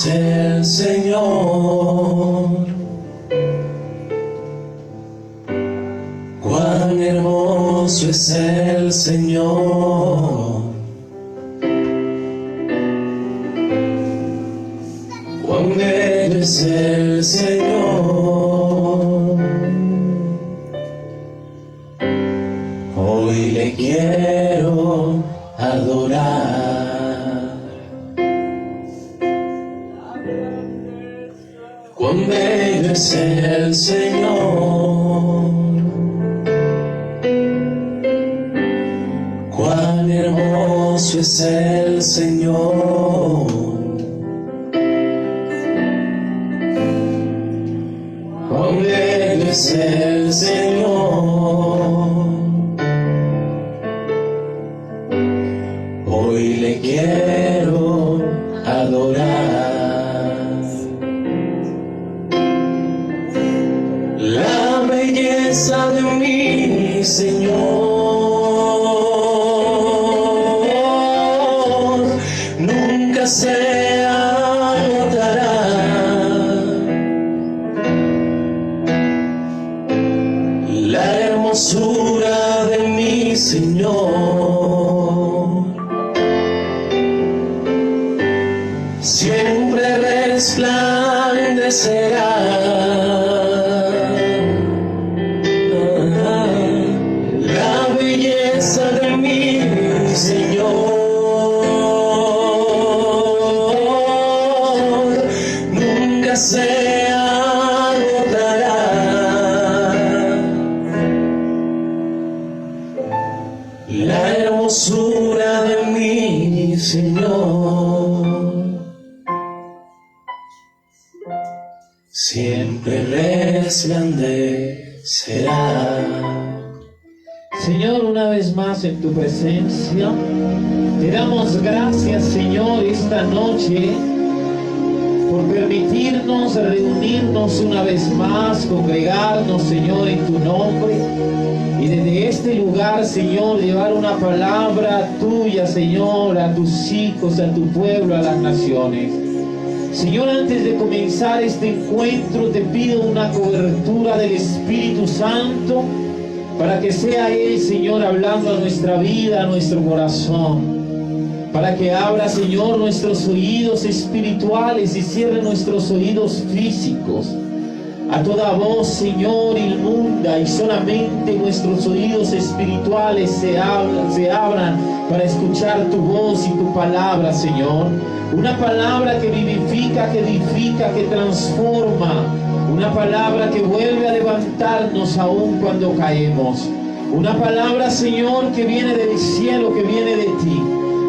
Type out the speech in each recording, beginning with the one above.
es el Señor, cuán hermoso es el Señor, cuán bello es el Señor. Hoy le quiero adorar. Cuán bello es el Señor, cuán hermoso es el Señor, cuán bello es el Señor. Hoy le quiero adorar. La belleza de mi Señor nunca se agotará. La hermosura de mi Señor siempre resplandecerá. La belleza de mi Señor nunca se agotará. La hermosura de mi Señor siempre resplandecerá. Señor, una vez más en tu presencia, te damos gracias, Señor, esta noche por permitirnos reunirnos una vez más, congregarnos, Señor, en tu nombre, y desde este lugar, Señor, llevar una palabra tuya, Señor, a tus hijos, a tu pueblo, a las naciones. Señor, antes de comenzar este encuentro, te pido una cobertura del Espíritu Santo para que sea Él, Señor, hablando a nuestra vida, a nuestro corazón, para que abra, Señor, nuestros oídos espirituales y cierre nuestros oídos físicos a toda voz, Señor, inmunda, y solamente nuestros oídos espirituales se abran para escuchar tu voz y tu palabra, Señor. Una palabra que vivifica, que edifica, que transforma. Una palabra que vuelve a levantarnos aún cuando caemos. Una palabra, Señor, que viene del cielo, que viene de ti.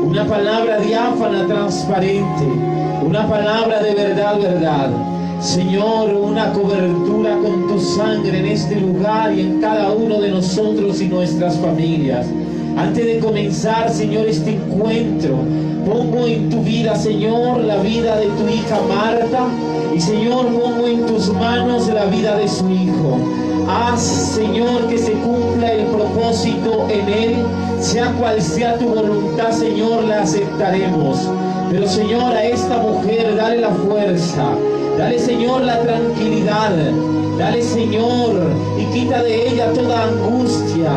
Una palabra diáfana, transparente. Una palabra de verdad, verdad. Señor, una cobertura con tu sangre en este lugar y en cada uno de nosotros y nuestras familias. Antes de comenzar, Señor, este encuentro, pongo en tu vida, Señor, la vida de tu hija Marta, y Señor, pongo en tus manos la vida de su hijo. Haz, Señor, que se cumpla el propósito en él, sea cual sea tu voluntad, Señor, la aceptaremos. Pero, Señor, a esta mujer dale la fuerza, dale, Señor, la tranquilidad, dale, Señor, y quita de ella toda angustia,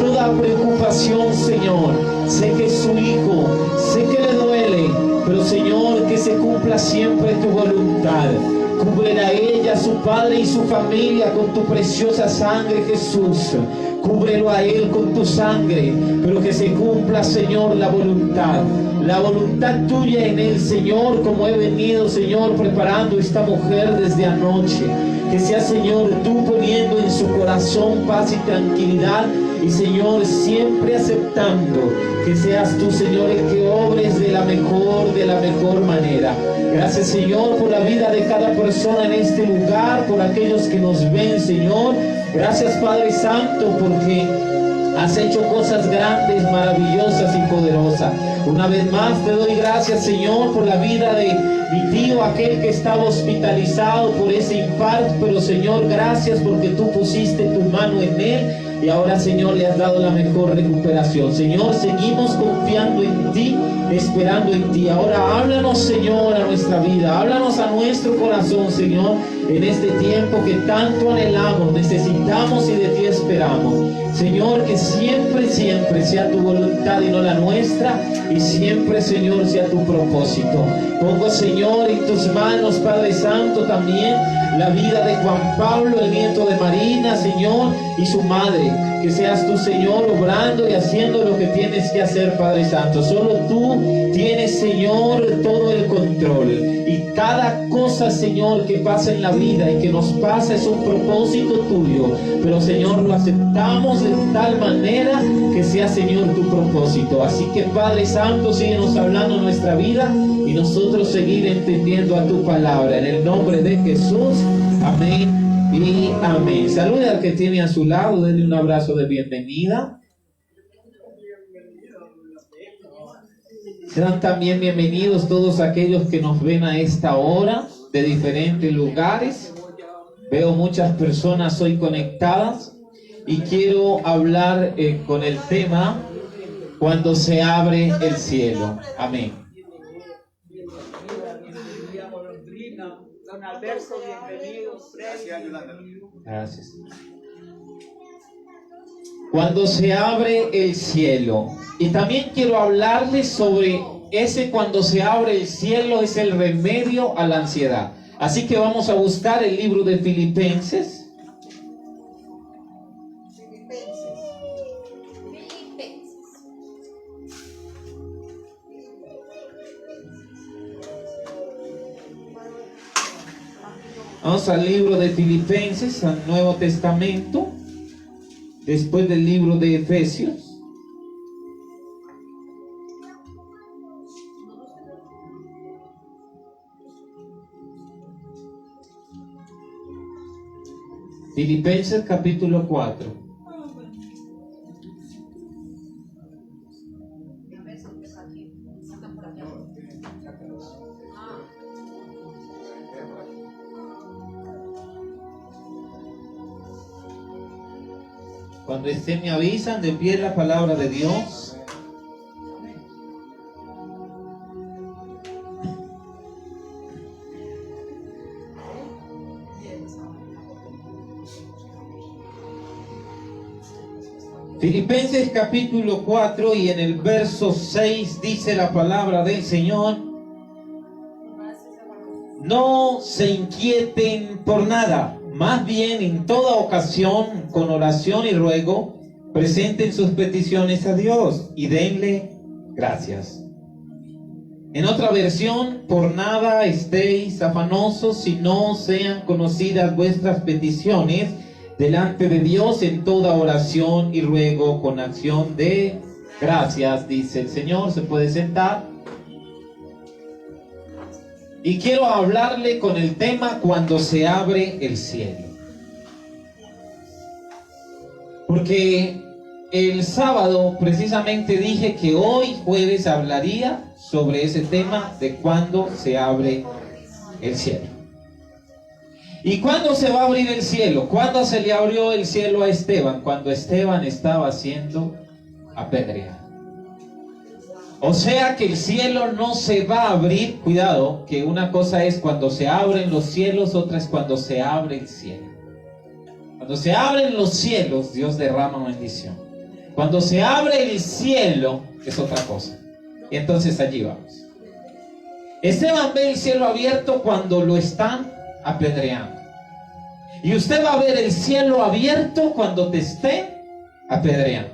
toda preocupación, Señor. Sé que es su hijo, sé que le duele, pero, Señor, que se cumpla siempre tu voluntad. Cúbrela a ella, a su padre y su familia con tu preciosa sangre, Jesús. Cúbrelo a él con tu sangre, pero que se cumpla, Señor, la voluntad tuya en él, Señor, como he venido, Señor, preparando esta mujer desde anoche. Que sea, Señor, tú poniendo en su corazón paz y tranquilidad, y, Señor, siempre aceptando que seas tú, Señor, el que obres de la mejor manera. Gracias, Señor, por la vida de cada persona en este lugar, por aquellos que nos ven, Señor. Gracias, Padre Santo, porque has hecho cosas grandes, maravillosas y poderosas. Una vez más te doy gracias, Señor, por la vida de mi tío, aquel que estaba hospitalizado por ese infarto, pero Señor, gracias porque tú pusiste tu mano en él y ahora, Señor, le has dado la mejor recuperación. Señor, seguimos confiando en ti, esperando en ti. Ahora háblanos, Señor, a nuestra vida, háblanos a nuestro corazón, Señor, en este tiempo que tanto anhelamos, necesitamos y de ti esperamos. Señor, que siempre, siempre sea tu voluntad y no la nuestra, y siempre, Señor, sea tu propósito. Pongo, Señor, en tus manos, Padre Santo, también la vida de Juan Pablo, el nieto de Marina, Señor, y su madre. Que seas tú, Señor, obrando y haciendo lo que tienes que hacer, Padre Santo. Solo tú tienes, Señor, todo el control. Y cada cosa, Señor, que pasa en la vida y que nos pasa es un propósito tuyo. Pero, Señor, lo aceptamos de tal manera que sea, Señor, tu propósito. Así que, Padre Santo, síguenos hablando en nuestra vida y nosotros seguir entendiendo a tu palabra. En el nombre de Jesús. Amén y amén. Salude al que tiene a su lado, denle un abrazo de bienvenida. Serán también bienvenidos todos aquellos que nos ven a esta hora de diferentes lugares. Veo muchas personas hoy conectadas y quiero hablar con el tema cuando se abre el cielo. Amén. Don Alberto, bienvenido. Gracias. Cuando se abre el cielo. Y también quiero hablarles sobre ese cuando se abre el cielo es el remedio a la ansiedad. Así que vamos a buscar el libro de Filipenses. Vamos al libro de Filipenses, al Nuevo Testamento, después del libro de Efesios. Filipenses capítulo 4. Cuando estén me avisan, de pie la palabra de Dios. Filipenses capítulo 4 y en el verso 6 dice la palabra del Señor: no se inquieten por nada, más bien en toda ocasión, con oración y ruego, presenten sus peticiones a Dios y denle gracias. En otra versión, por nada estéis afanosos, si no sean conocidas vuestras peticiones delante de Dios en toda oración y ruego con acción de gracias, dice el Señor. Se puede sentar. Y quiero hablarle con el tema cuando se abre el cielo. Porque el sábado precisamente dije que hoy jueves hablaría sobre ese tema de cuando se abre el cielo. ¿Y cuándo se va a abrir el cielo? ¿Cuándo se le abrió el cielo a Esteban? Cuando Esteban estaba siendo apedreado. O sea que el cielo no se va a abrir. Cuidado, que una cosa es cuando se abren los cielos, otra es cuando se abre el cielo. Cuando se abren los cielos, Dios derrama bendición. Cuando se abre el cielo, es otra cosa. Y entonces allí vamos. Esteban ve el cielo abierto cuando lo están apedreando. Y usted va a ver el cielo abierto cuando te estén apedreando.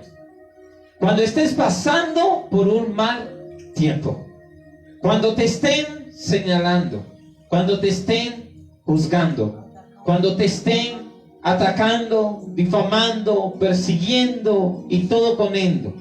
Cuando estés pasando por un mal tiempo. Cuando te estén señalando. Cuando te estén juzgando. Cuando te estén atacando, difamando, persiguiendo y todo con endo.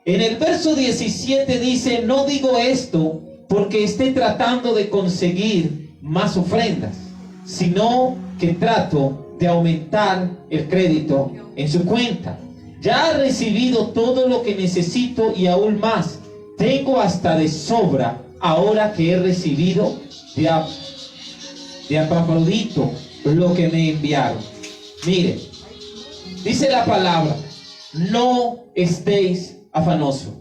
En el verso 17 dice: no digo esto porque esté tratando de conseguir más ofrendas, sino que trato de aumentar el crédito en su cuenta. Ya ha recibido todo lo que necesito y aún más, tengo hasta de sobra ahora que he recibido de Epafrodito lo que me enviaron. Mire, dice la palabra, no estéis afanosos.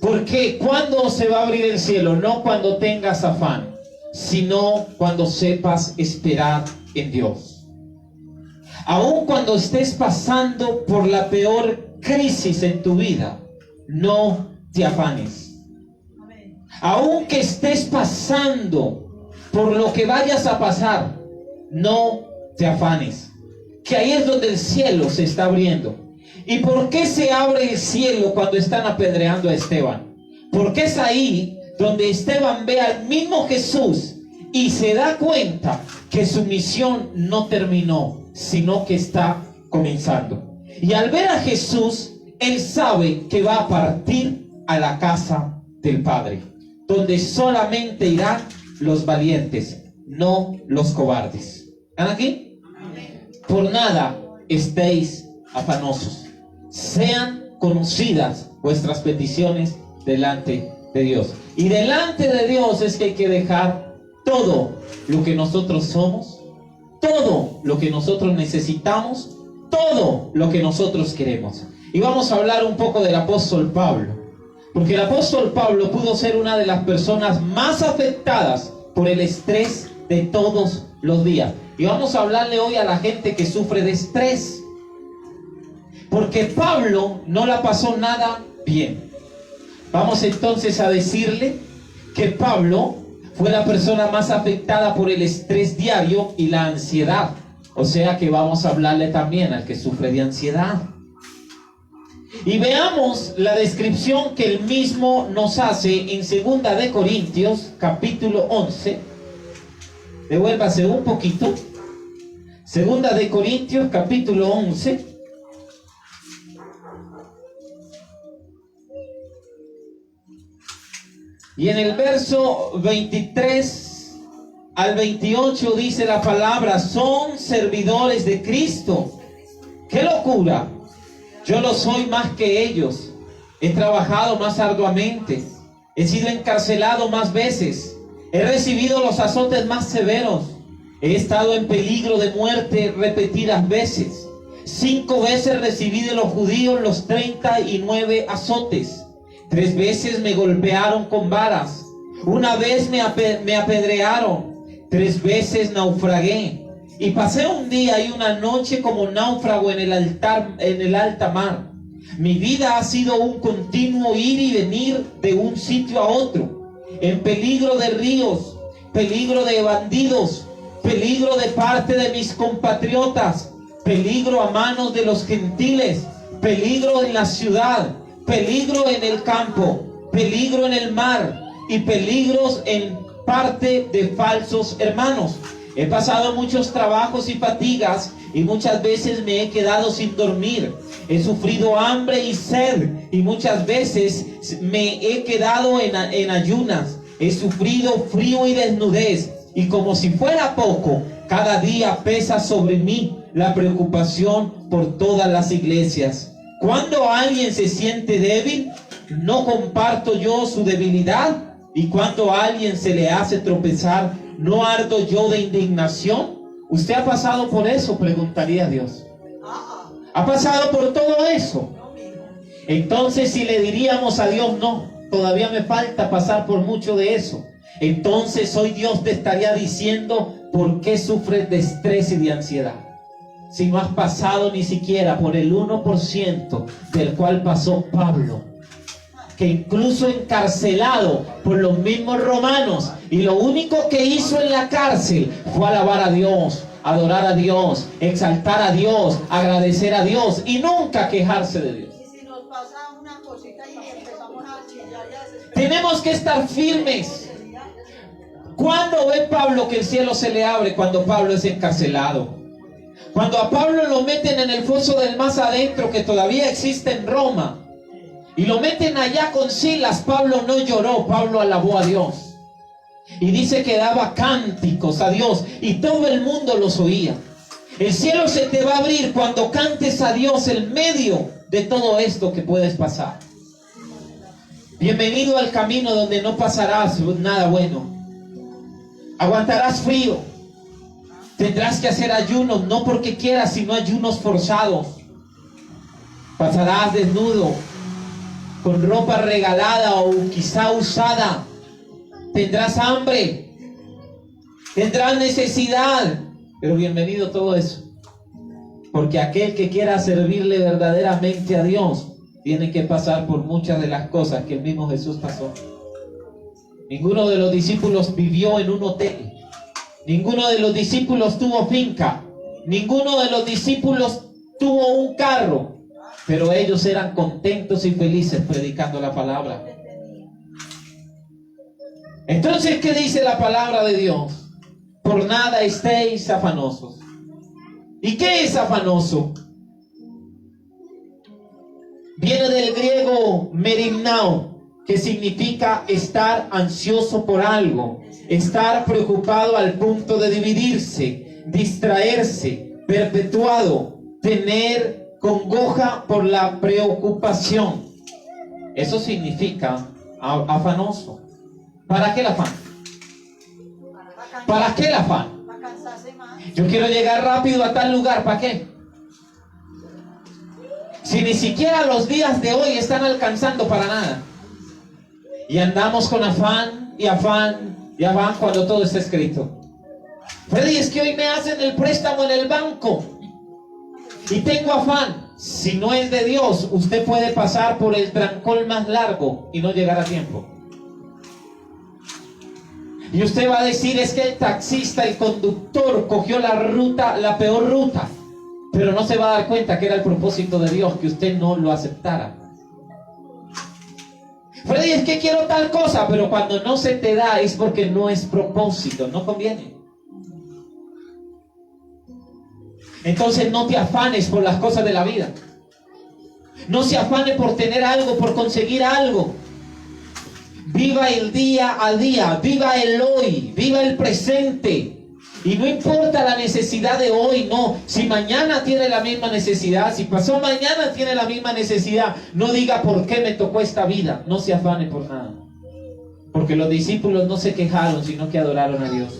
Porque ¿cuándo se va a abrir el cielo? No cuando tengas afán, sino cuando sepas esperar en Dios. Aun cuando estés pasando por la peor crisis en tu vida, no te afanes. Aun que estés pasando por lo que vayas a pasar, no te afanes. Que ahí es donde el cielo se está abriendo. ¿Y por qué se abre el cielo cuando están apedreando a Esteban? Porque es ahí donde Esteban ve al mismo Jesús y se da cuenta que su misión no terminó, sino que está comenzando. Y al ver a Jesús, él sabe que va a partir a la casa del Padre, donde solamente irán los valientes, no los cobardes. ¿Están aquí? Por nada estéis afanosos. Sean conocidas vuestras peticiones delante de Dios. Y delante de Dios es que hay que dejar todo lo que nosotros somos, todo lo que nosotros necesitamos, todo lo que nosotros queremos. Y vamos a hablar un poco del apóstol Pablo, porque el apóstol Pablo pudo ser una de las personas más afectadas por el estrés de todos los días. Y vamos a hablarle hoy a la gente que sufre de estrés, porque Pablo no la pasó nada bien. Vamos entonces a decirle que Pablo fue la persona más afectada por el estrés diario y la ansiedad. O sea que vamos a hablarle también al que sufre de ansiedad. Y veamos la descripción que él mismo nos hace en 2 de Corintios, capítulo 11. Devuélvase un poquito. 2 de Corintios, capítulo 11. Y en el verso 23 al 28 dice la palabra: son servidores de Cristo. ¡Qué locura! Yo lo soy más que ellos. He trabajado más arduamente. He sido encarcelado más veces. He recibido los azotes más severos. He estado en peligro de muerte repetidas veces. 5 veces recibí de los judíos los 39 azotes. 3 veces me golpearon con varas. 1 vez me apedrearon. 3 veces naufragué. Y pasé un día y una noche como náufrago en el alta mar. Mi vida ha sido un continuo ir y venir de un sitio a otro, en peligro de ríos, peligro de bandidos, peligro de parte de mis compatriotas, peligro a manos de los gentiles, peligro en la ciudad, peligro en el campo, peligro en el mar y peligros en parte de falsos hermanos. He pasado muchos trabajos y fatigas y muchas veces me he quedado sin dormir. He sufrido hambre y sed y muchas veces me he quedado en ayunas. He sufrido frío y desnudez, y como si fuera poco, cada día pesa sobre mí la preocupación por todas las iglesias. Cuando alguien se siente débil, ¿no comparto yo su debilidad? Y cuando a alguien se le hace tropezar, ¿no ardo yo de indignación? ¿Usted ha pasado por eso? Preguntaría Dios. ¿Ha pasado por todo eso? Entonces, si le diríamos a Dios, no, todavía me falta pasar por mucho de eso, entonces hoy Dios te estaría diciendo: ¿por qué sufres de estrés y de ansiedad? Si no has pasado ni siquiera por el 1% del cual pasó Pablo, que incluso encarcelado por los mismos romanos, y lo único que hizo en la cárcel fue alabar a Dios, adorar a Dios, exaltar a Dios, agradecer a Dios y nunca quejarse de Dios. Y si nos pasa una cosita y empezamos a chillar y a desesperar, Tenemos que estar firmes. ¿Cuándo ve Pablo que el cielo se le abre? Cuando Pablo es encarcelado. Cuando a Pablo lo meten en el foso del más adentro, que todavía existe en Roma, y lo meten allá con Silas, Pablo no lloró, Pablo alabó a Dios. Y dice que daba cánticos a Dios y todo el mundo los oía. El cielo se te va a abrir cuando cantes a Dios en medio de todo esto que puedes pasar. Bienvenido al camino donde no pasarás nada bueno. Aguantarás frío. Tendrás que hacer ayunos, no porque quieras, sino ayunos forzados. Pasarás desnudo, con ropa regalada o quizá usada. Tendrás hambre, tendrás necesidad, pero bienvenido todo eso. Porque aquel que quiera servirle verdaderamente a Dios tiene que pasar por muchas de las cosas que el mismo Jesús pasó. Ninguno de los discípulos vivió en un hotel. Ninguno de los discípulos tuvo finca. Ninguno de los discípulos tuvo un carro. Pero ellos eran contentos y felices predicando la palabra. Entonces, ¿qué dice la palabra de Dios? Por nada estéis afanosos. ¿Y qué es afanoso? Viene del griego merimnao, que significa estar ansioso por algo, estar preocupado al punto de dividirse, distraerse, perpetuado, tener congoja por la preocupación. Eso significa afanoso. ¿Para qué el afán? ¿Para qué el afán? Para cansarse más. Yo quiero llegar rápido a tal lugar, ¿para qué? Si ni siquiera los días de hoy están alcanzando para nada. Y andamos con afán y afán y afán cuando todo está escrito. Freddy, es que hoy me hacen el préstamo en el banco y tengo afán. Si no es de Dios, usted puede pasar por el trancón más largo y no llegar a tiempo. Y usted va a decir, es que el taxista, el conductor, cogió la ruta, la peor ruta. Pero no se va a dar cuenta que era el propósito de Dios, que usted no lo aceptara. Freddy, es que quiero tal cosa, pero cuando no se te da es porque no es propósito, no conviene. Entonces no te afanes por las cosas de la vida. No se afane por tener algo, por conseguir algo. Viva el día a día, viva el hoy, viva el presente. Y no importa la necesidad de hoy, no. Si mañana tiene la misma necesidad, si pasó mañana tiene la misma necesidad, no diga por qué me tocó esta vida. No se afane por nada. Porque los discípulos no se quejaron, sino que adoraron a Dios.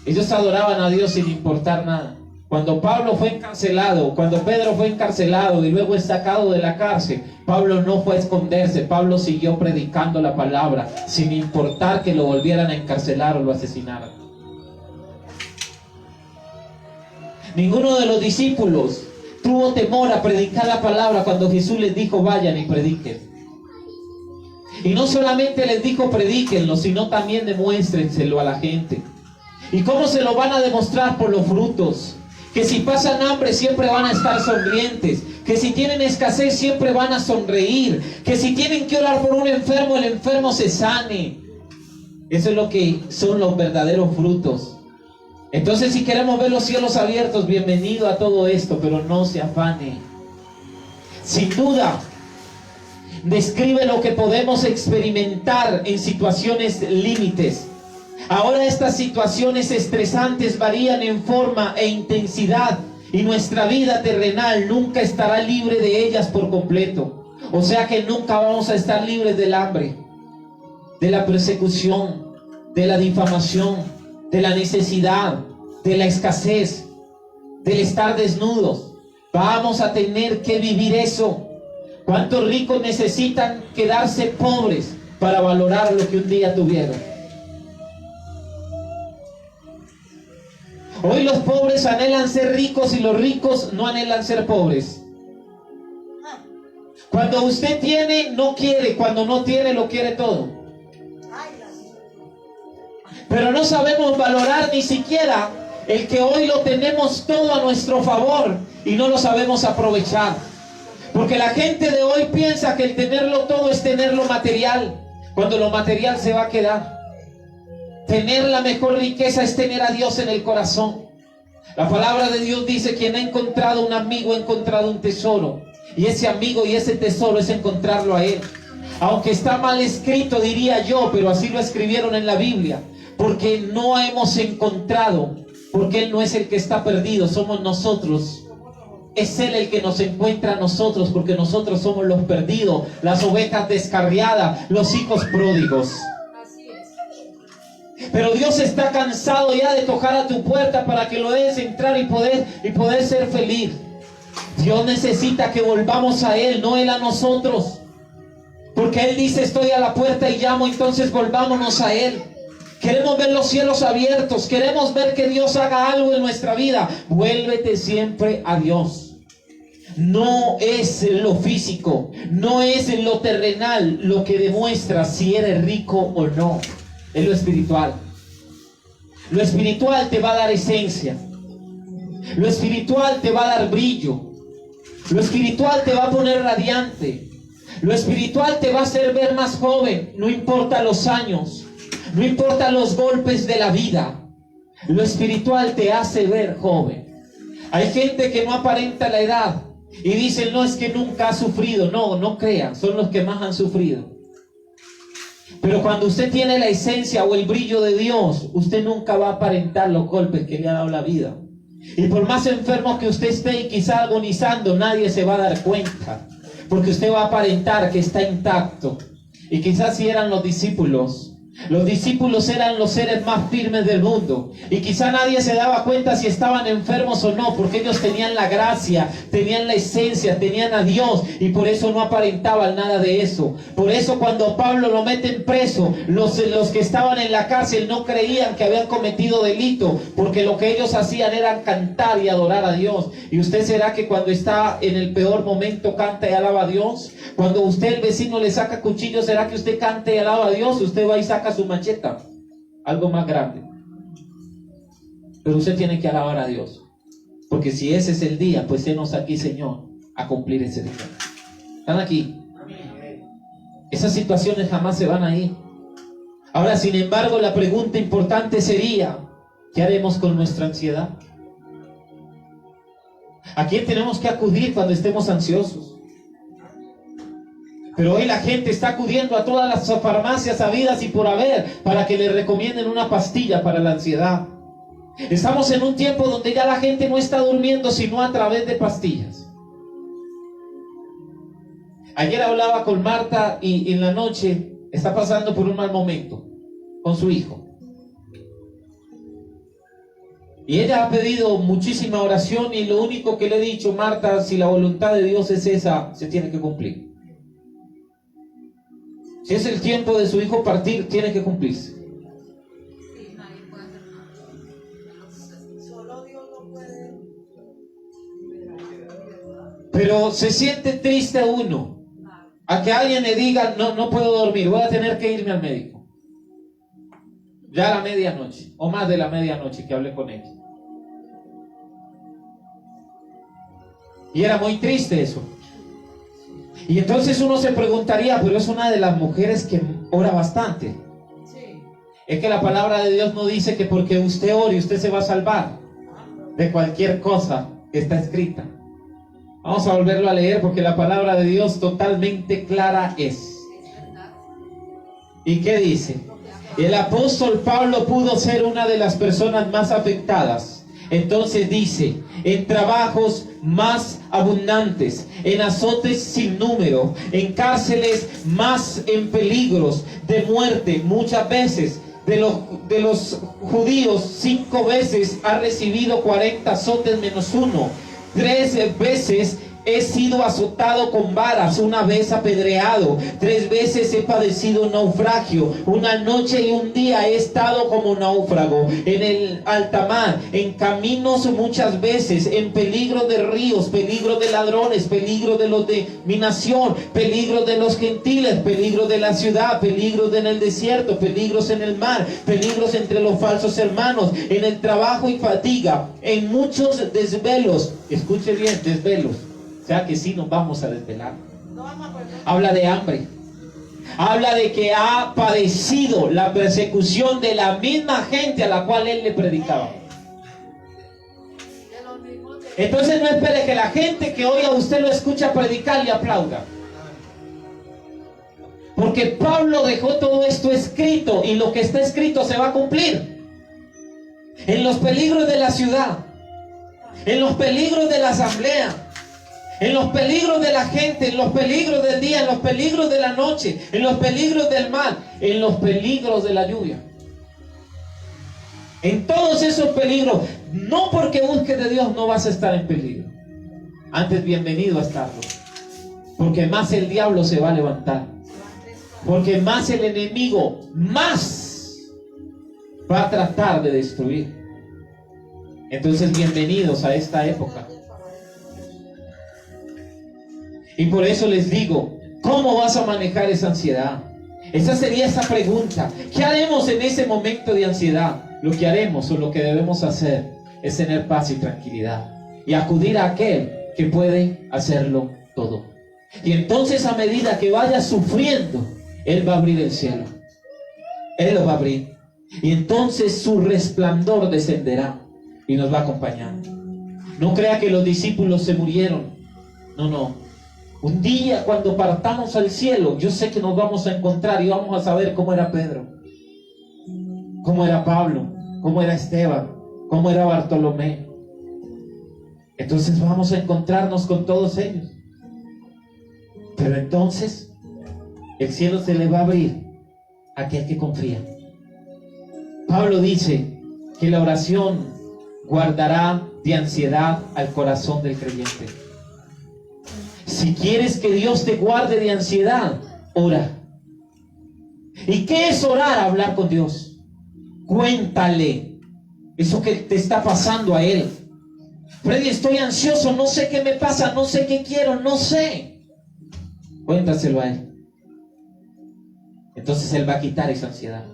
Ellos adoraban a Dios sin importar nada. Cuando Pablo fue encarcelado, cuando Pedro fue encarcelado y luego es sacado de la cárcel, Pablo no fue a esconderse. Pablo siguió predicando la palabra, sin importar que lo volvieran a encarcelar o lo asesinaran. Ninguno de los discípulos tuvo temor a predicar la palabra cuando Jesús les dijo, vayan y prediquen. Y no solamente les dijo, predíquenlo, sino también demuéstrenselo a la gente. ¿Y cómo se lo van a demostrar? Por los frutos. Que si pasan hambre siempre van a estar sonrientes. Que si tienen escasez siempre van a sonreír. Que si tienen que orar por un enfermo, el enfermo se sane. Eso es lo que son los verdaderos frutos. Entonces, si queremos ver los cielos abiertos, bienvenido a todo esto, pero no se afane. Sin duda, describe lo que podemos experimentar en situaciones límites. Ahora estas situaciones estresantes varían en forma e intensidad y nuestra vida terrenal nunca estará libre de ellas por completo. O sea que nunca vamos a estar libres del hambre, de la persecución, de la difamación, de la necesidad, de la escasez, del estar desnudos. Vamos a tener que vivir eso. ¿Cuántos ricos necesitan quedarse pobres para valorar lo que un día tuvieron? Hoy los pobres anhelan ser ricos y los ricos no anhelan ser pobres. Cuando usted tiene, no quiere. Cuando no tiene, lo quiere todo. Pero no sabemos valorar ni siquiera el que hoy lo tenemos todo a nuestro favor y no lo sabemos aprovechar. Porque la gente de hoy piensa que el tenerlo todo es tener lo material, cuando lo material se va a quedar. Tener la mejor riqueza es tener a Dios en el corazón. La palabra de Dios dice, quien ha encontrado un amigo ha encontrado un tesoro. Y ese amigo y ese tesoro es encontrarlo a Él. Aunque está mal escrito, diría yo, pero así lo escribieron en la Biblia. Porque no hemos encontrado, porque Él no es el que está perdido, somos nosotros Es Él el que nos encuentra a nosotros, porque nosotros somos los perdidos, las ovejas descarriadas, los hijos pródigos. Pero Dios está cansado ya de tocar a tu puerta para que lo dejes entrar y poder ser feliz. Dios necesita que volvamos a Él, no Él a nosotros. Porque Él dice: estoy a la puerta y llamo. Entonces volvámonos a Él. Queremos ver los cielos abiertos. Queremos ver que Dios haga algo en nuestra vida. Vuélvete siempre a Dios. No es lo físico, no es lo terrenal lo que demuestra si eres rico o no. Es lo espiritual. Lo espiritual te va a dar esencia. Lo espiritual te va a dar brillo. Lo espiritual te va a poner radiante. Lo espiritual te va a hacer ver más joven. No importa los años, no importa los golpes de la vida. Lo espiritual te hace ver joven. Hay gente que no aparenta la edad y dicen: no, es que nunca ha sufrido. No, no crean, son los que más han sufrido. Pero cuando usted tiene la esencia o el brillo de Dios, usted nunca va a aparentar los golpes que le ha dado la vida. Y por más enfermo que usted esté y quizá agonizando, nadie se va a dar cuenta, porque usted va a aparentar que está intacto. Y quizás si eran los discípulos eran los seres más firmes del mundo, y quizá nadie se daba cuenta si estaban enfermos o no, porque ellos tenían la gracia, tenían la esencia, tenían a Dios, y por eso no aparentaban nada de eso. Por eso cuando Pablo lo meten preso, los que estaban en la cárcel no creían que habían cometido delito, porque lo que ellos hacían era cantar y adorar a Dios. ¿Y usted será que cuando está en el peor momento canta y alaba a Dios? Cuando usted, el vecino, le saca cuchillo, ¿será que usted canta y alaba a Dios? Usted va y saca su macheta, algo más grande. Pero usted tiene que alabar a Dios, porque si ese es el día, pues henos aquí, Señor, a cumplir ese día. ¿Están aquí? Esas situaciones jamás se van a ir. Ahora, sin embargo, la pregunta importante sería: ¿qué haremos con nuestra ansiedad? ¿A quién tenemos que acudir cuando estemos ansiosos? Pero hoy la gente está acudiendo a todas las farmacias habidas y por haber para que le recomienden una pastilla para la ansiedad. Estamos en un tiempo donde ya la gente no está durmiendo sino a través de pastillas. Ayer hablaba con Marta y en la noche está pasando por un mal momento con su hijo. Y ella ha pedido muchísima oración, y lo único que le he dicho: Marta, si la voluntad de Dios es esa, se tiene que cumplir. Si es el tiempo de su hijo partir, tiene que cumplirse. Pero se siente triste uno a que alguien le diga: no puedo dormir, voy a tener que irme al médico. Ya a la medianoche, o más de la medianoche que hablé con ella. Y era muy triste eso. Y entonces uno se preguntaría: pero es una de las mujeres que ora bastante. Sí. Es que la palabra de Dios no dice que porque usted ore, usted se va a salvar de cualquier cosa que está escrita. Vamos a volverlo a leer, porque la palabra de Dios totalmente clara es. ¿Y qué dice? El apóstol Pablo pudo ser una de las personas más afectadas. Entonces dice: en trabajos más abundantes, en azotes sin número, en cárceles más, en peligros de muerte. Muchas veces de los judíos 5 veces ha recibido 40 azotes menos 1. 3 veces he sido azotado con varas, 1 vez apedreado, 3 veces he padecido naufragio, 1 noche y 1 día he estado como náufrago en el alta mar, en caminos muchas veces, en peligro de ríos, peligro de ladrones, peligro de los de mi nación, peligro de los gentiles, peligro de la ciudad, peligros en el desierto, peligros en el mar, peligros entre los falsos hermanos, en el trabajo y fatiga, en muchos desvelos. Escuche bien, desvelos. O sea que sí nos vamos a desvelar. Habla de hambre. Habla de que ha padecido la persecución de la misma gente a la cual él le predicaba. Entonces no espere que la gente que hoy a usted lo escucha predicar le aplauda. Porque Pablo dejó todo esto escrito, y lo que está escrito se va a cumplir. En los peligros de la ciudad, en los peligros de la asamblea, En los peligros de la gente, en los peligros del día, en los peligros de la noche, en los peligros del mar, en los peligros de la lluvia. En todos esos peligros, no porque busques de Dios no vas a estar en peligro. Antes, bienvenido a estarlo. Porque más el diablo se va a levantar. Porque más el enemigo, más va a tratar de destruir. Entonces, bienvenidos a esta época. Y por eso les digo, ¿cómo vas a manejar esa ansiedad? Esa sería esa pregunta. ¿Qué haremos en ese momento de ansiedad? Lo que haremos o lo que debemos hacer es tener paz y tranquilidad y acudir a aquel que puede hacerlo todo. Y entonces, a medida que vayas sufriendo, Él va a abrir el cielo. Él lo va a abrir. Y entonces su resplandor descenderá y nos va a acompañar. No crea que los discípulos se murieron. No, no. Un día, cuando partamos al cielo, yo sé que nos vamos a encontrar y vamos a saber cómo era Pedro, cómo era Pablo, cómo era Esteban, cómo era Bartolomé. Entonces vamos a encontrarnos con todos ellos. Pero entonces el cielo se le va a abrir a aquel que confía. Pablo dice que la oración guardará de ansiedad al corazón del creyente. Si quieres que Dios te guarde de ansiedad, ora. ¿Y qué es orar? Hablar con Dios. Cuéntale eso que te está pasando a Él. Freddy, estoy ansioso, no sé qué me pasa, no sé qué quiero, no sé. Cuéntaselo a Él. Entonces Él va a quitar esa ansiedad.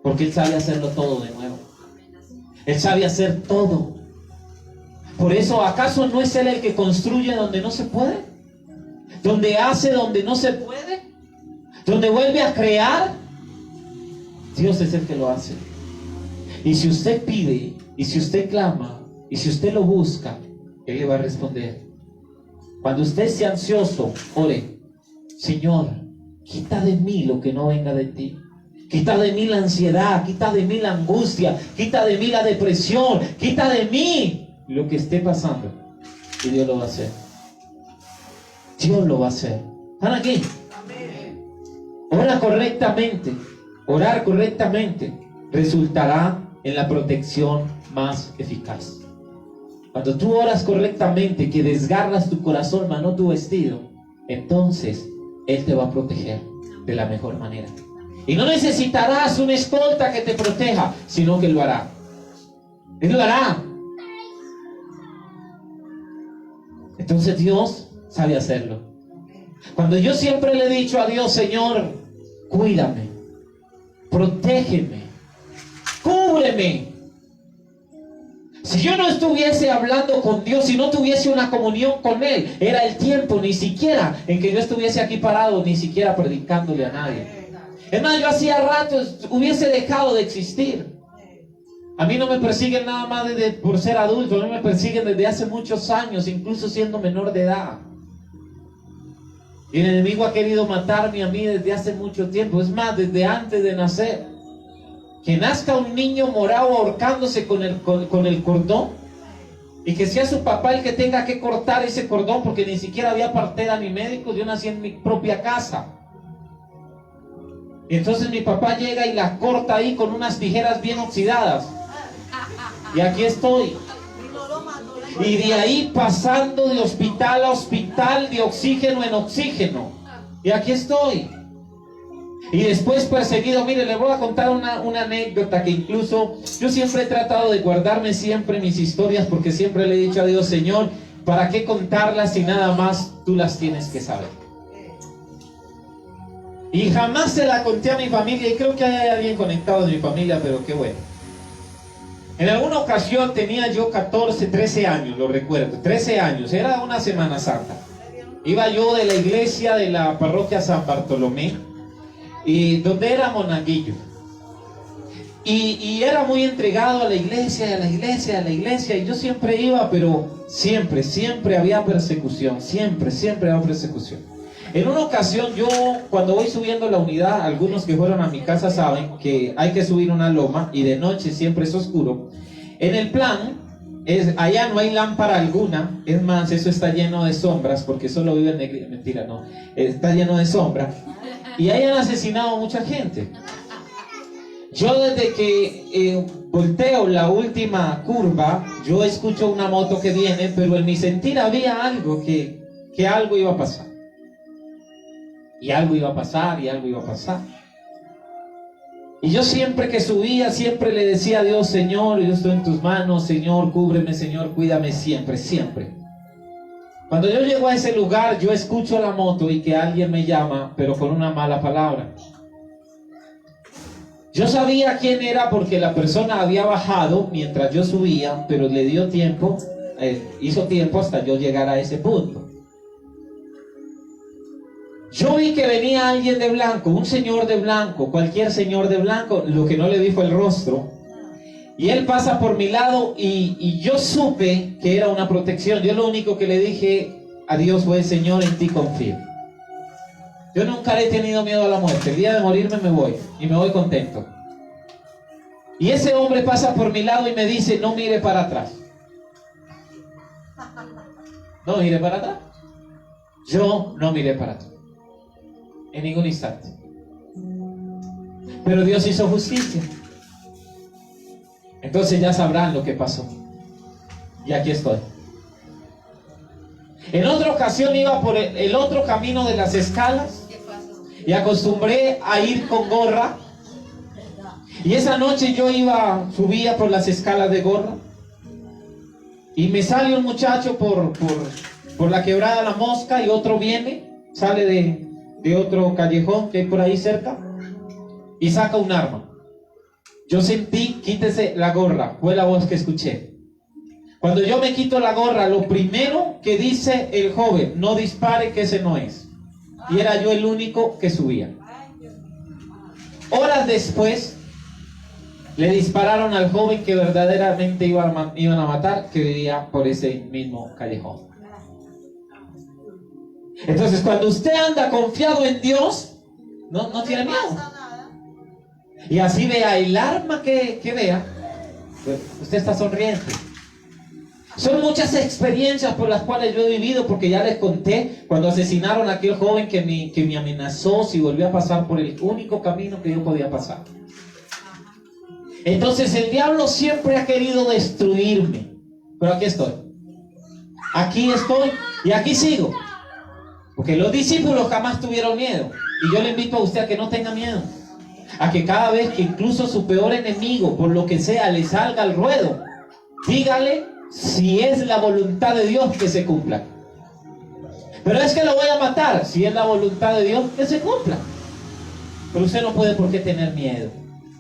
Porque Él sabe hacerlo todo de nuevo. Él sabe hacer todo. Por eso, ¿acaso no es Él el que construye donde no se puede? ¿Donde hace donde no se puede? ¿Donde vuelve a crear? Dios es el que lo hace. Y si usted pide, y si usted clama, y si usted lo busca, Él le va a responder. Cuando usted esté ansioso, ore: Señor, quita de mí lo que no venga de ti. Quita de mí la ansiedad, quita de mí la angustia, quita de mí la depresión, quita de mí lo que esté pasando. Y Dios lo va a hacer. Dios lo va a hacer. ¿Están aquí? Ora correctamente. Orar correctamente resultará en la protección más eficaz. Cuando tú oras correctamente, que desgarras tu corazón, mas no tu vestido, entonces Él te va a proteger de la mejor manera. Y no necesitarás una escolta que te proteja, sino que Él lo hará. Él lo hará. Entonces Dios sabe hacerlo. Cuando yo siempre le he dicho a Dios: Señor, cuídame, protégeme, cúbreme. Si yo no estuviese hablando con Dios, si no tuviese una comunión con Él, era el tiempo ni siquiera en que yo estuviese aquí parado, ni siquiera predicándole a nadie. Es más, yo hacía rato hubiese dejado de existir. A mí no me persiguen nada más por ser adulto, a mí me persiguen desde hace muchos años, incluso siendo menor de edad. Y el enemigo ha querido matarme a mí desde hace mucho tiempo, es más, desde antes de nacer. Que nazca un niño morado ahorcándose con el cordón, y que sea su papá el que tenga que cortar ese cordón, porque ni siquiera había partera ni médicos. Yo nací en mi propia casa. Y entonces mi papá llega y la corta ahí con unas tijeras bien oxidadas. Y aquí estoy. Y de ahí pasando de hospital a hospital, de oxígeno en oxígeno. Y aquí estoy. Y después perseguido. Mire, le voy a contar una anécdota que incluso yo siempre he tratado de guardarme siempre mis historias, porque siempre le he dicho a Dios: Señor, ¿para qué contarlas si nada más tú las tienes que saber? Y jamás se la conté a mi familia, y creo que hay alguien conectado de mi familia, pero qué bueno. En alguna ocasión tenía yo 14, 13 años, lo recuerdo, 13 años, era una Semana Santa. Iba yo de la iglesia de la parroquia San Bartolomé, y donde era monaguillo. Y era muy entregado a la iglesia, a la iglesia, a la iglesia, y yo siempre iba, pero siempre había persecución, siempre había persecución. En una ocasión, yo cuando voy subiendo la unidad, algunos que fueron a mi casa saben que hay que subir una loma y de noche siempre es oscuro. En el plan, allá no hay lámpara alguna. Es más, eso está lleno de sombras, porque solo vive en negrita. Mentira, no. Está lleno de sombra. Y ahí han asesinado a mucha gente. Yo desde que volteo la última curva, yo escucho una moto que viene, pero en mi sentir había algo que algo iba a pasar. Y algo iba a pasar, y algo iba a pasar. Y yo siempre que subía, siempre le decía a Dios: Señor, yo estoy en tus manos, Señor, cúbreme, Señor, cuídame siempre, siempre. Cuando yo llego a ese lugar, yo escucho la moto y que alguien me llama, pero con una mala palabra. Yo sabía quién era porque la persona había bajado mientras yo subía, pero le dio tiempo, hizo tiempo hasta yo llegar a ese punto. Yo vi que venía alguien de blanco, un señor de blanco, cualquier señor de blanco, lo que no le vi fue el rostro. Y él pasa por mi lado y yo supe que era una protección. Yo lo único que le dije a Dios fue: Señor, en ti confío. Yo nunca le he tenido miedo a la muerte. El día de morirme me voy, y me voy contento. Y ese hombre pasa por mi lado y me dice: no mire para atrás. No mire para atrás. Yo no miré para atrás en ningún instante. Pero Dios hizo justicia. Entonces ya sabrán lo que pasó. Y aquí estoy. En otra ocasión iba por el otro camino de las escalas y acostumbré a ir con gorra. Y esa noche yo subía por las escalas de gorra y me sale un muchacho por la quebrada La Mosca, y otro sale de otro callejón que hay por ahí cerca y saca un arma. Yo sentí: quítese la gorra, fue la voz que escuché. Cuando yo me quito la gorra, lo primero que dice el joven: no dispare, que ese no es. Y era yo el único que subía. Horas después le dispararon al joven que verdaderamente iban a matar, que vivía por ese mismo callejón. Entonces, cuando usted anda confiado en Dios, no tiene miedo. Y así vea el arma que vea, pues usted está sonriente. Son muchas experiencias por las cuales yo he vivido, porque ya les conté cuando asesinaron a aquel joven que me amenazó si volvió a pasar por el único camino que yo podía pasar. Entonces el diablo siempre ha querido destruirme, pero aquí estoy. Aquí estoy y aquí sigo. Porque los discípulos jamás tuvieron miedo. Y yo le invito a usted a que no tenga miedo. A que cada vez que incluso su peor enemigo, por lo que sea, le salga al ruedo, dígale si es la voluntad de Dios que se cumpla. Pero es que lo voy a matar. Si es la voluntad de Dios, que se cumpla. Pero usted no puede por qué tener miedo.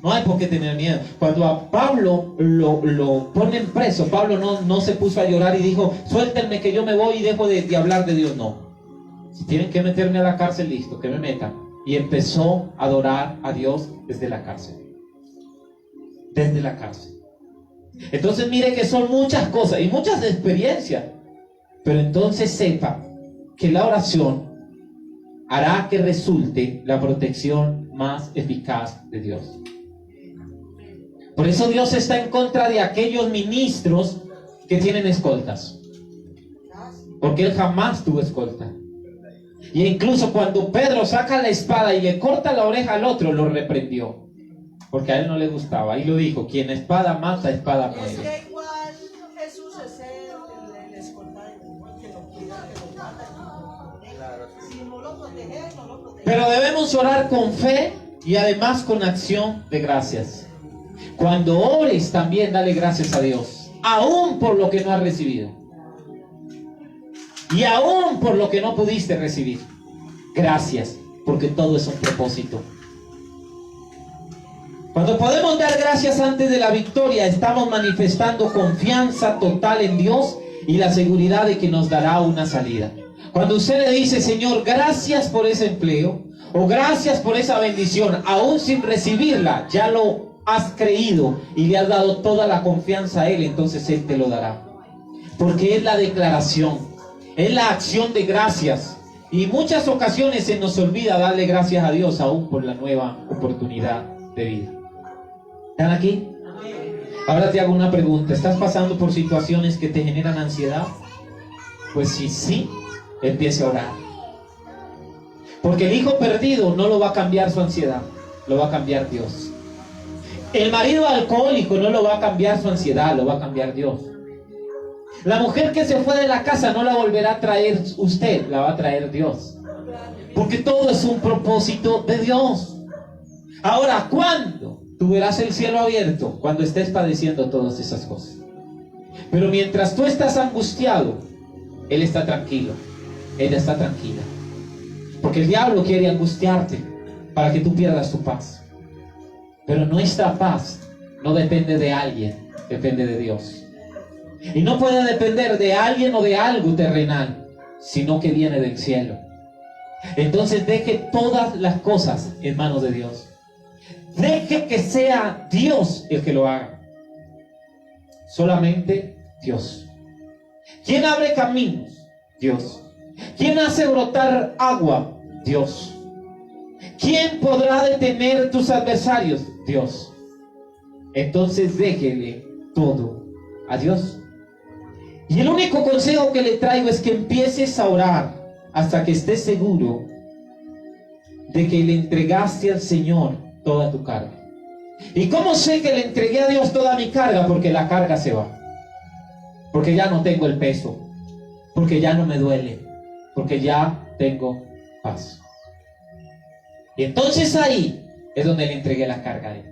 No hay por qué tener miedo. Cuando a Pablo lo ponen preso, Pablo no se puso a llorar y dijo: suéltenme que yo me voy y dejo de hablar de Dios. No. Si tienen que meterme a la cárcel, listo, que me metan. Y empezó a adorar a Dios desde la cárcel. Desde la cárcel. Entonces mire que son muchas cosas y muchas experiencias. Pero entonces sepa que la oración hará que resulte la protección más eficaz de Dios. Por eso Dios está en contra de aquellos ministros que tienen escoltas. Porque Él jamás tuvo escolta. Y incluso cuando Pedro saca la espada y le corta la oreja al otro, lo reprendió. Porque a él no le gustaba. Y lo dijo: quien espada mata, espada muere. Es que igual Jesús es el escolta, igual que lo cuida, que lo mata. Si no lo protege, no lo protege. Pero debemos orar con fe y además con acción de gracias. Cuando ores también dale gracias a Dios, aún por lo que no has recibido. Y aún por lo que no pudiste recibir. Gracias, porque todo es un propósito. Cuando podemos dar gracias antes de la victoria, estamos manifestando confianza total en Dios y la seguridad de que nos dará una salida. Cuando usted le dice: Señor, gracias por ese empleo, o gracias por esa bendición, aún sin recibirla, ya lo has creído y le has dado toda la confianza a Él, entonces Él te lo dará. Porque es la declaración, es la acción de gracias. Y muchas ocasiones se nos olvida darle gracias a Dios aún por la nueva oportunidad de vida. ¿Están aquí? Ahora te hago una pregunta. ¿Estás pasando por situaciones que te generan ansiedad? Pues si sí, empiece a orar. Porque el hijo perdido no lo va a cambiar su ansiedad, lo va a cambiar Dios. El marido alcohólico no lo va a cambiar su ansiedad, lo va a cambiar Dios. La mujer que se fue de la casa no la volverá a traer usted, la va a traer Dios. Porque todo es un propósito de Dios. Ahora, ¿cuándo? Tú verás el cielo abierto cuando estés padeciendo todas esas cosas. Pero mientras tú estás angustiado, Él está tranquilo, ella está tranquila. Porque el diablo quiere angustiarte para que tú pierdas tu paz. Pero nuestra paz no depende de alguien, depende de Dios. Y no puede depender de alguien o de algo terrenal, sino que viene del cielo. Entonces deje todas las cosas en manos de Dios. Deje que sea Dios el que lo haga. Solamente Dios. ¿Quién abre caminos? Dios. ¿Quién hace brotar agua? Dios. ¿Quién podrá detener tus adversarios? Dios. Entonces déjele todo a Dios. Y el único consejo que le traigo es que empieces a orar hasta que estés seguro de que le entregaste al Señor toda tu carga. ¿Y cómo sé que le entregué a Dios toda mi carga? Porque la carga se va. Porque ya no tengo el peso. Porque ya no me duele. Porque ya tengo paz. Y entonces ahí es donde le entregué la carga a Él.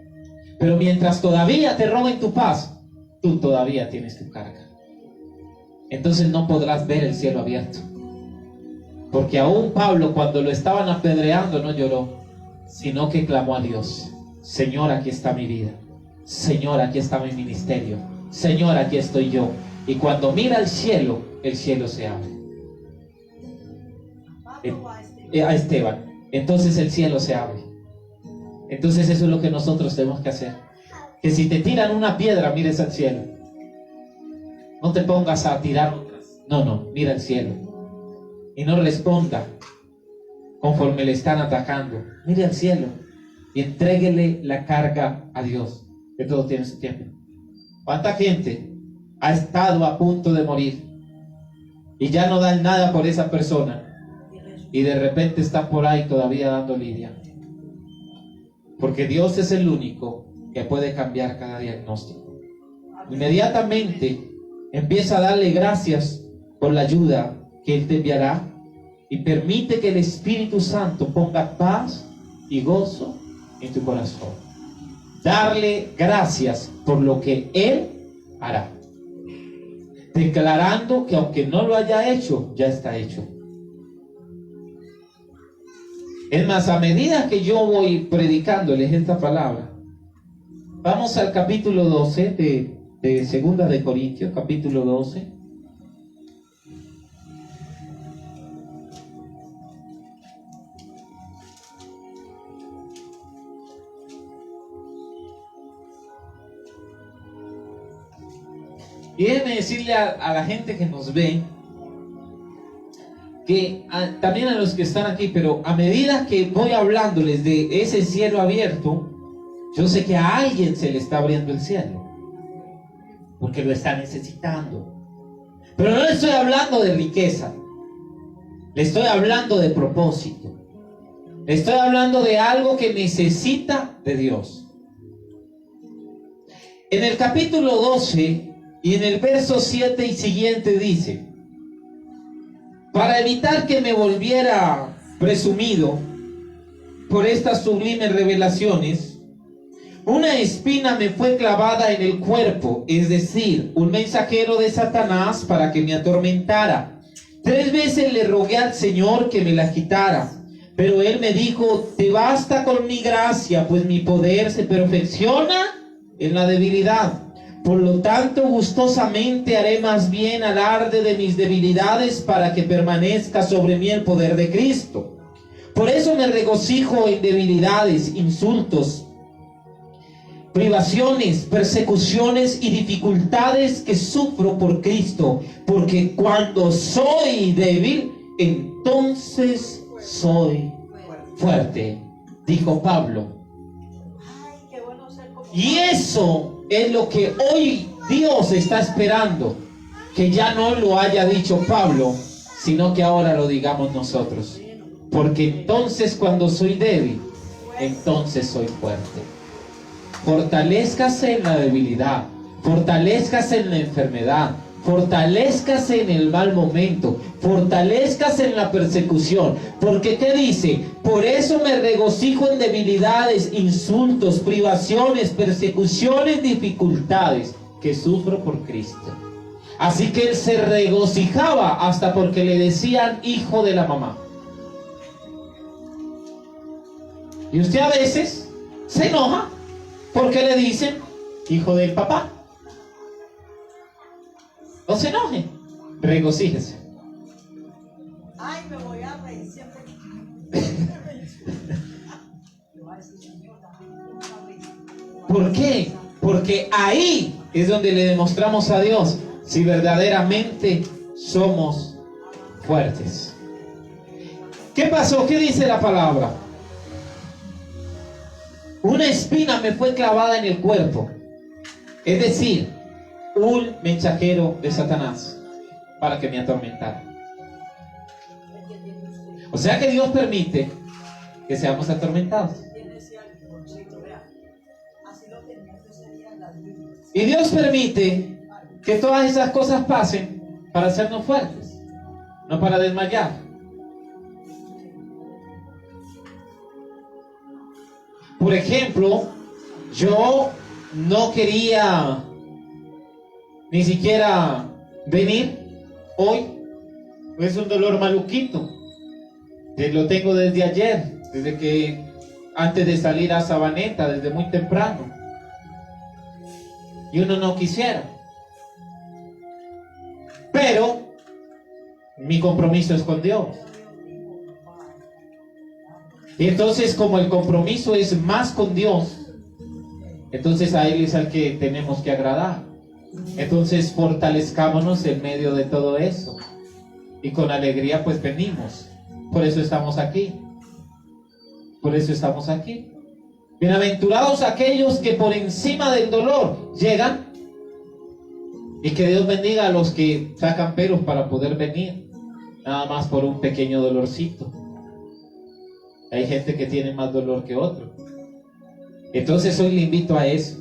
Pero mientras todavía te roben tu paz, tú todavía tienes tu carga. Entonces no podrás ver el cielo abierto. Porque aún Pablo, cuando lo estaban apedreando, no lloró, sino que clamó a Dios: Señor, aquí está mi vida. Señor, aquí está mi ministerio. Señor, aquí estoy yo. Y cuando mira al cielo, el cielo se abre. A Esteban. Entonces el cielo se abre. Entonces eso es lo que nosotros tenemos que hacer. Que si te tiran una piedra, mires al cielo. No te pongas a tirar otras. No, mira al cielo. Y no responda conforme le están atacando. Mire al cielo y entréguele la carga a Dios, que todo tiene su tiempo. ¿Cuánta gente ha estado a punto de morir y ya no dan nada por esa persona, y de repente está por ahí todavía dando lidia? Porque Dios es el único que puede cambiar cada diagnóstico. Inmediatamente empieza a darle gracias por la ayuda que Él te enviará, y permite que el Espíritu Santo ponga paz y gozo en tu corazón. Darle gracias por lo que Él hará, declarando que aunque no lo haya hecho, ya está hecho. Es más, a medida que yo voy predicándoles esta palabra, vamos al capítulo 12 de Segunda de Corintios, capítulo 12. Y déjenme decirle a la gente que nos ve, que también a los que están aquí, pero a medida que voy hablándoles de ese cielo abierto, yo sé que a alguien se le está abriendo el cielo, porque lo está necesitando. Pero no le estoy hablando de riqueza, le estoy hablando de propósito, le estoy hablando de algo que necesita de Dios. En el capítulo 12 y en el verso 7 y siguiente dice: para evitar que me volviera presumido por estas sublimes revelaciones, una espina me fue clavada en el cuerpo, es decir, un mensajero de Satanás para que me atormentara. 3 veces le rogué al Señor que me la quitara, pero Él me dijo: te basta con mi gracia, pues mi poder se perfecciona en la debilidad. Por lo tanto, gustosamente haré más bien alarde de mis debilidades, para que permanezca sobre mí el poder de Cristo. Por eso me regocijo en debilidades, insultos, privaciones, persecuciones y dificultades que sufro por Cristo, porque cuando soy débil, entonces soy fuerte, dijo Pablo. Y eso es lo que hoy Dios está esperando, que ya no lo haya dicho Pablo, sino que ahora lo digamos nosotros. Porque entonces cuando soy débil, entonces soy fuerte. Fortalézcase en la debilidad, fortalézcase en la enfermedad, fortalézcase en el mal momento, fortalézcase en la persecución. Porque ¿qué dice? Por eso me regocijo en debilidades, insultos, privaciones, persecuciones, dificultades que sufro por Cristo. Así que él se regocijaba hasta porque le decían hijo de la mamá. Y usted a veces se enoja porque le dicen hijo del papá. No se enoje, regocíjese. Ay, me voy a reír siempre. ¿Por qué? Porque ahí es donde le demostramos a Dios si verdaderamente somos fuertes. ¿Qué pasó? ¿Qué dice la palabra? Una espina me fue clavada en el cuerpo. Es decir, un mensajero de Satanás para que me atormentara. O sea que Dios permite que seamos atormentados. Y Dios permite que todas esas cosas pasen para hacernos fuertes, no para desmayar. Por ejemplo, yo no quería ni siquiera venir hoy. Es un dolor maluquito. Lo tengo desde ayer, desde que antes de salir a Sabaneta, desde muy temprano. Y uno no quisiera. Pero mi compromiso es con Dios. Y entonces, como el compromiso es más con Dios, entonces a Él es al que tenemos que agradar. Entonces fortalezcámonos en medio de todo eso. Y con alegría pues venimos. Por eso estamos aquí. Por eso estamos aquí. Bienaventurados aquellos que por encima del dolor llegan. Y que Dios bendiga a los que sacan peros para poder venir. Nada más por un pequeño dolorcito. Hay gente que tiene más dolor que otro. Entonces hoy le invito a eso.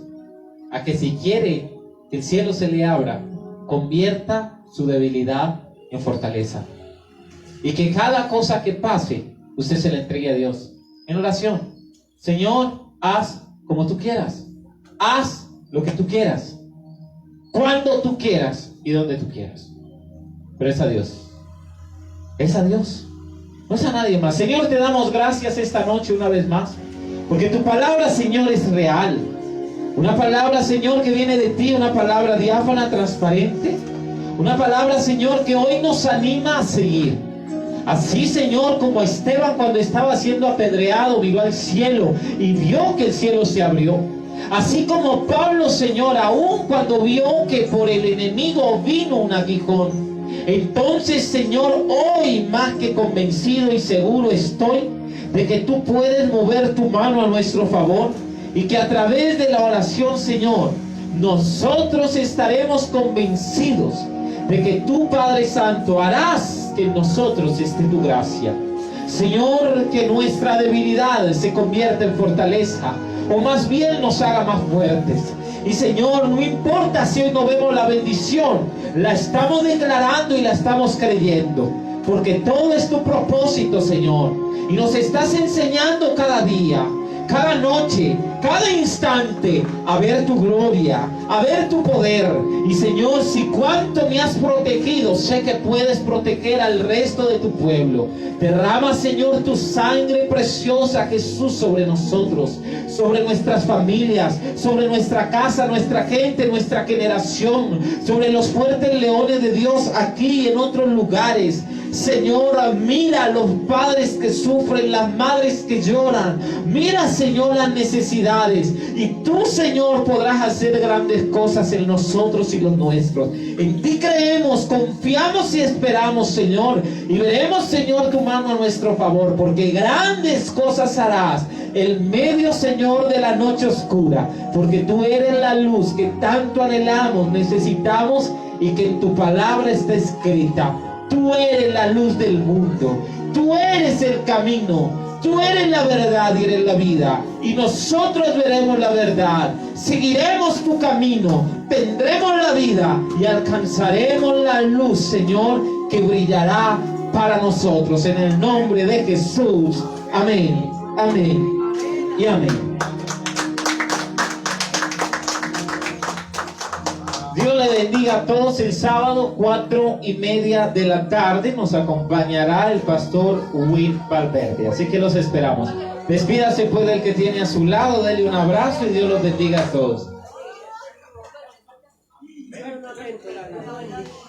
A que si quiere que el cielo se le abra, convierta su debilidad en fortaleza. Y que cada cosa que pase, usted se la entregue a Dios. En oración. Señor, haz como tú quieras. Haz lo que tú quieras. Cuando tú quieras y donde tú quieras. Pero es a Dios. Es a Dios. No es a nadie más. Señor, te damos gracias esta noche una vez más. Porque tu palabra, Señor, es real. Una palabra, Señor, que viene de ti. Una palabra diáfana, transparente. Una palabra, Señor, que hoy nos anima a seguir. Así, Señor, como Esteban cuando estaba siendo apedreado, miró al cielo y vio que el cielo se abrió. Así como Pablo, Señor, aún cuando vio que por el enemigo vino un aguijón. Entonces, Señor, hoy más que convencido y seguro estoy de que tú puedes mover tu mano a nuestro favor y que a través de la oración, Señor, nosotros estaremos convencidos de que tú, Padre Santo, harás que en nosotros esté tu gracia. Señor, que nuestra debilidad se convierta en fortaleza, o más bien nos haga más fuertes. Y Señor, no importa si hoy no vemos la bendición, la estamos declarando y la estamos creyendo, porque todo es tu propósito, Señor, y nos estás enseñando cada día, cada noche, cada instante a ver tu gloria, a ver tu poder. Y Señor, si cuánto me has protegido, sé que puedes proteger al resto de tu pueblo. Derrama, Señor, tu sangre preciosa, Jesús, sobre nosotros, sobre nuestras familias, sobre nuestra casa, nuestra gente, nuestra generación, sobre los fuertes leones de Dios aquí y en otros lugares. Señor, mira a los padres que sufren, las madres que lloran. Mira, Señor, las necesidades. Y tú, Señor, podrás hacer grandes cosas en nosotros y los nuestros. En ti creemos, confiamos y esperamos, Señor. Y veremos, Señor, tu mano a nuestro favor, porque grandes cosas harás en medio, Señor, de la noche oscura, porque tú eres la luz que tanto anhelamos, necesitamos, y que en tu palabra está escrita. Tú eres la luz del mundo, tú eres el camino, tú eres la verdad y eres la vida, y nosotros veremos la verdad, seguiremos tu camino, tendremos la vida y alcanzaremos la luz, Señor, que brillará para nosotros, en el nombre de Jesús. Amén, amén y amén. Dios le bendiga a todos. El sábado 4:30 de la tarde nos acompañará el pastor Will Valverde, así que los esperamos. Despídase pues del que tiene a su lado, dele un abrazo y Dios los bendiga a todos.